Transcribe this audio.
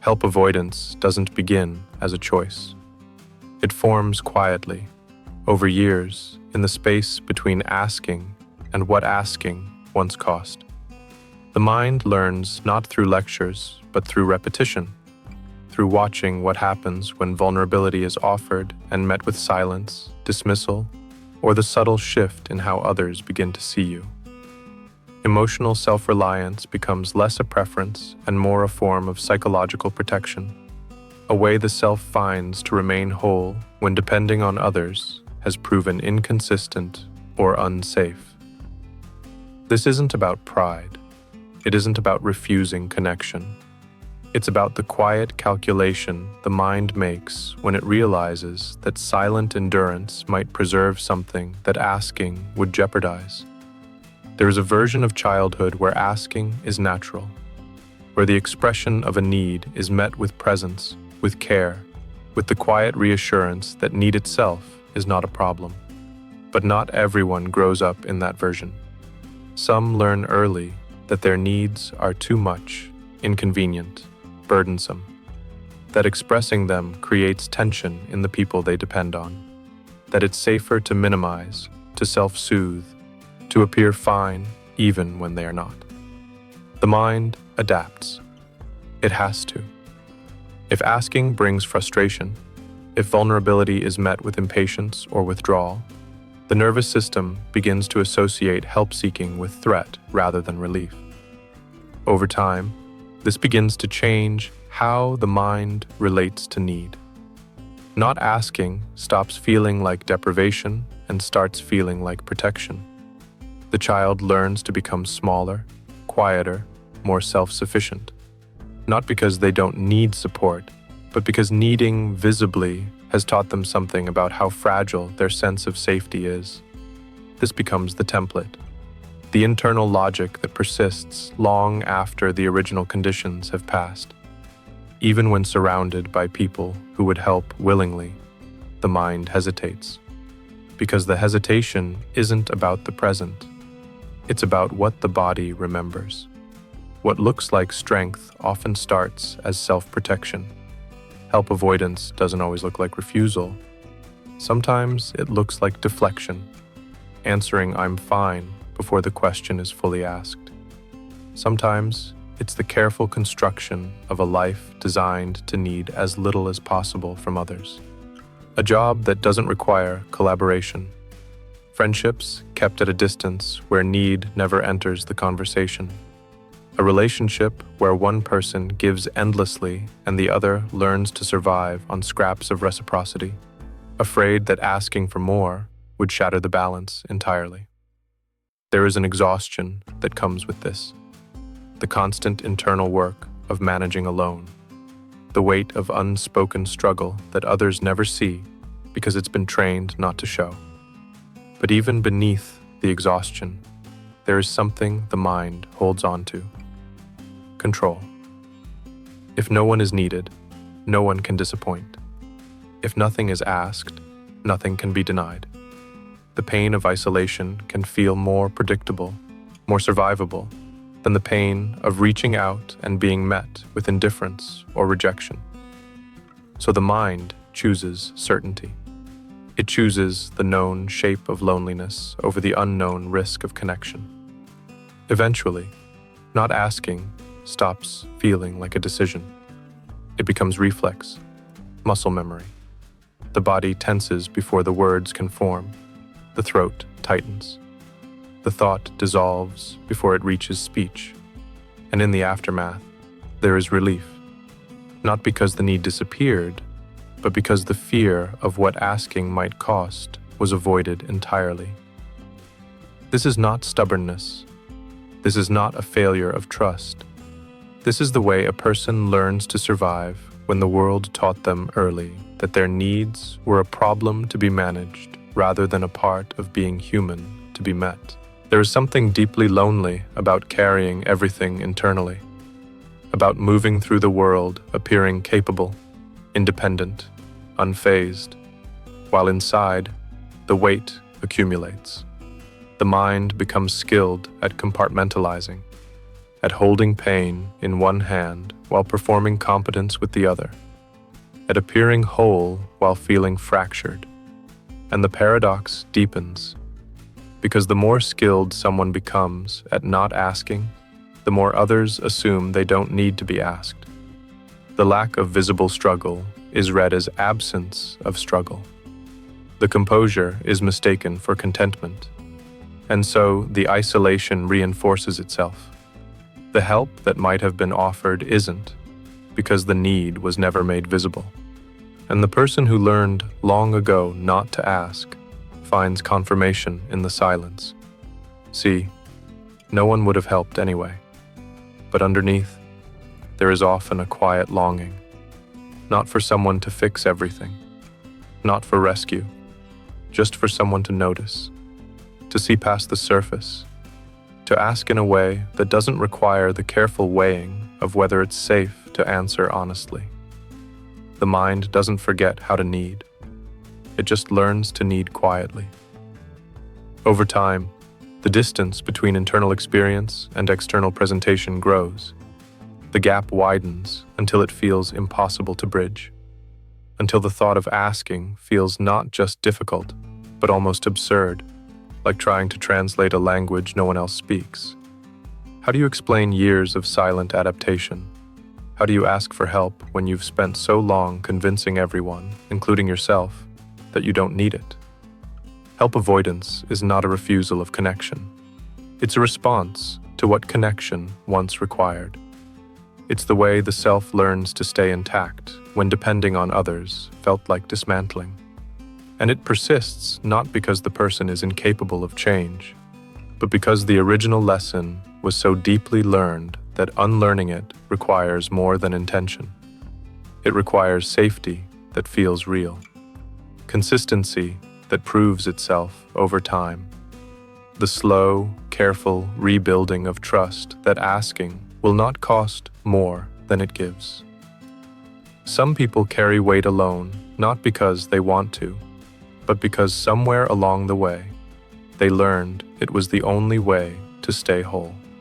Help avoidance doesn't begin as a choice. It forms quietly, over years, in the space between asking and what asking once cost. The mind learns not through lectures, but through repetition, through watching what happens when vulnerability is offered and met with silence, dismissal, or the subtle shift in how others begin to see you. Emotional self-reliance becomes less a preference and more a form of psychological protection, a way the self finds to remain whole when depending on others has proven inconsistent or unsafe. This isn't about pride. It isn't about refusing connection. It's about the quiet calculation the mind makes when it realizes that silent endurance might preserve something that asking would jeopardize. There is a version of childhood where asking is natural, where the expression of a need is met with presence, with care, with the quiet reassurance that need itself is not a problem. But not everyone grows up in that version. Some learn early that their needs are too much, inconvenient, burdensome, that expressing them creates tension in the people they depend on, that it's safer to minimize, to self-soothe, to appear fine even when they are not. The mind adapts. It has to. If asking brings frustration, if vulnerability is met with impatience or withdrawal, the nervous system begins to associate help-seeking with threat rather than relief. Over time, this begins to change how the mind relates to need. Not asking stops feeling like deprivation and starts feeling like protection. The child learns to become smaller, quieter, more self-sufficient. Not because they don't need support, but because needing visibly has taught them something about how fragile their sense of safety is. This becomes the template, the internal logic that persists long after the original conditions have passed. Even when surrounded by people who would help willingly, the mind hesitates. Because the hesitation isn't about the present. It's about what the body remembers. What looks like strength often starts as self-protection. Help avoidance doesn't always look like refusal. Sometimes it looks like deflection, answering "I'm fine" before the question is fully asked. Sometimes it's the careful construction of a life designed to need as little as possible from others. A job that doesn't require collaboration. Friendships kept at a distance where need never enters the conversation. A relationship where one person gives endlessly and the other learns to survive on scraps of reciprocity, afraid that asking for more would shatter the balance entirely. There is an exhaustion that comes with this. The constant internal work of managing alone. The weight of unspoken struggle that others never see because it's been trained not to show. But even beneath the exhaustion, there is something the mind holds on to. Control. If no one is needed, no one can disappoint. If nothing is asked, nothing can be denied. The pain of isolation can feel more predictable, more survivable, than the pain of reaching out and being met with indifference or rejection. So the mind chooses certainty. It chooses the known shape of loneliness over the unknown risk of connection. Eventually, not asking stops feeling like a decision. It becomes reflex, muscle memory. The body tenses before the words can form. The throat tightens. The thought dissolves before it reaches speech. And in the aftermath, there is relief. Not because the need disappeared, but because the fear of what asking might cost was avoided entirely. This is not stubbornness. This is not a failure of trust. This is the way a person learns to survive when the world taught them early that their needs were a problem to be managed rather than a part of being human to be met. There is something deeply lonely about carrying everything internally, about moving through the world appearing capable, independent, unfazed, while inside, the weight accumulates. The mind becomes skilled at compartmentalizing, at holding pain in one hand while performing competence with the other, at appearing whole while feeling fractured. And the paradox deepens, because the more skilled someone becomes at not asking, the more others assume they don't need to be asked. The lack of visible struggle is read as absence of struggle. The composure is mistaken for contentment, and so the isolation reinforces itself. The help that might have been offered isn't, because the need was never made visible. And the person who learned long ago not to ask finds confirmation in the silence. See, no one would have helped anyway. But underneath, there is often a quiet longing, not for someone to fix everything, not for rescue, just for someone to notice, to see past the surface, to ask in a way that doesn't require the careful weighing of whether it's safe to answer honestly. The mind doesn't forget how to need. It just learns to need quietly. Over time, the distance between internal experience and external presentation grows. The gap widens until it feels impossible to bridge, until the thought of asking feels not just difficult, but almost absurd, like trying to translate a language no one else speaks. How do you explain years of silent adaptation? How do you ask for help when you've spent so long convincing everyone, including yourself, that you don't need it? Help avoidance is not a refusal of connection. It's a response to what connection once required. It's the way the self learns to stay intact when depending on others felt like dismantling. And it persists not because the person is incapable of change, but because the original lesson was so deeply learned that unlearning it requires more than intention. It requires safety that feels real, consistency that proves itself over time, the slow, careful rebuilding of trust that asking will not cost more than it gives. Some people carry weight alone, not because they want to, but because somewhere along the way, they learned it was the only way to stay whole.